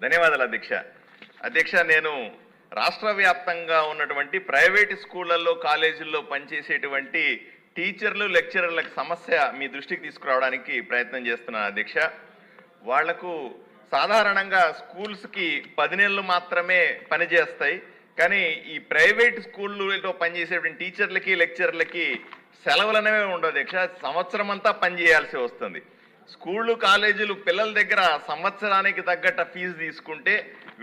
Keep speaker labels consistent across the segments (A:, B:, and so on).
A: ధన్యవాదాలు అధ్యక్ష. అధ్యక్ష, నేను రాష్ట్ర వ్యాప్తంగా ఉన్నటువంటి ప్రైవేట్ స్కూళ్లలో కాలేజీల్లో పనిచేసేటువంటి టీచర్లు లెక్చరర్లకు సమస్య మీ దృష్టికి తీసుకురావడానికి ప్రయత్నం చేస్తున్నాను అధ్యక్ష. వాళ్లకు సాధారణంగా స్కూల్స్కి 10 నెలలు మాత్రమే పనిచేస్తాయి. కానీ ఈ ప్రైవేట్ స్కూళ్ళలో పనిచేసేటువంటి టీచర్లకి లెక్చరర్లకి సెలవులు అనేవి ఉండవు అధ్యక్ష. సంవత్సరం అంతా పనిచేయాల్సి వస్తుంది. స్కూళ్ళు కాలేజీలు పిల్లల దగ్గర సంవత్సరానికి తగ్గట్టు ఫీజు తీసుకుంటే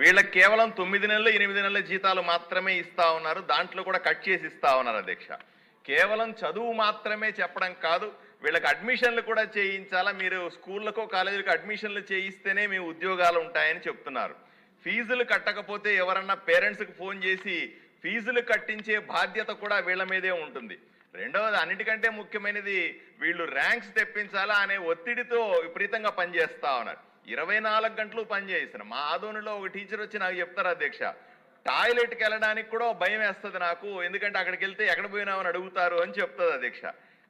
A: వీళ్ళకి కేవలం 9 నెలలు 8 నెలల జీతాలు మాత్రమే ఇస్తా ఉన్నారు. దాంట్లో కూడా కట్ చేసి ఇస్తా ఉన్నారు అధ్యక్ష. కేవలం చదువు మాత్రమే చెప్పడం కాదు, వీళ్ళకి అడ్మిషన్లు కూడా చేయించాలా. మీరు స్కూళ్ళకో కాలేజీలకు అడ్మిషన్లు చేయిస్తేనే మీ ఉద్యోగాలు ఉంటాయని చెప్తున్నారు. ఫీజులు కట్టకపోతే ఎవరన్నా పేరెంట్స్కి ఫోన్ చేసి ఫీజులు కట్టించే బాధ్యత కూడా వీళ్ళ మీదే ఉంటుంది. రెండవది, అన్నిటికంటే ముఖ్యమైనది, వీళ్ళు ర్యాంక్స్ తెప్పించాలా అనే ఒత్తిడితో విపరీతంగా పనిచేస్తా ఉన్నారు. 24 గంటలు పనిచేస్తున్నారు. మా ఆదోనిలో ఒక టీచర్ వచ్చి నాకు చెప్తారు అధ్యక్ష, టాయిలెట్కి వెళ్ళడానికి కూడా భయం వేస్తుంది నాకు, ఎందుకంటే అక్కడికి వెళ్తే ఎక్కడ పోయినామని అడుగుతారు అని చెప్తుంది అధ్యక్ష.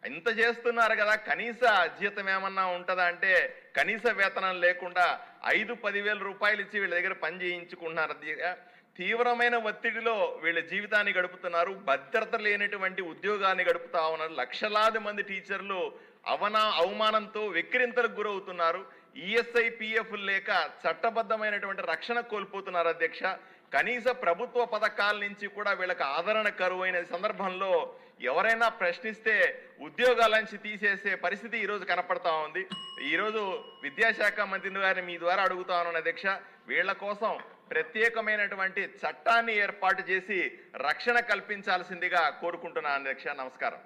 A: ఇంత చేస్తున్నారు కదా, కనీస జీతం ఏమన్నా ఉంటుందా అంటే కనీస వేతనం లేకుండా 5-10 వేల రూపాయలు ఇచ్చి వీళ్ళ దగ్గర పని చేయించుకుంటున్నారు అధ్యక్ష. తీవ్రమైన ఒత్తిడిలో వీళ్ళ జీవితాన్ని గడుపుతున్నారు. భద్రత లేనటువంటి ఉద్యోగాన్ని గడుపుతా ఉన్నారు. లక్షలాది మంది టీచర్లు అవమానంతో వెక్కిరింతలకు గురవుతున్నారు. ఈఎస్ఐ పిఎఫ్ లేక చట్టబద్ధమైనటువంటి రక్షణ కోల్పోతున్నారు అధ్యక్ష. కనీస ప్రభుత్వ పథకాల నుంచి కూడా వీళ్ళకి ఆదరణ కరువైన సందర్భంలో ఎవరైనా ప్రశ్నిస్తే ఉద్యోగాల నుంచి తీసేసే పరిస్థితి ఈరోజు కనపడతా ఉంది. ఈరోజు విద్యాశాఖ మంత్రి గారిని మీ ద్వారా అడుగుతా ఉన్నాను అధ్యక్ష, వీళ్ళ కోసం ప్రత్యేకమైనటువంటి చట్టాన్ని ఏర్పాటు చేసి రక్షణ కల్పించాల్సిందిగా కోరుకుంటున్నాను అధ్యక్ష. నమస్కారం.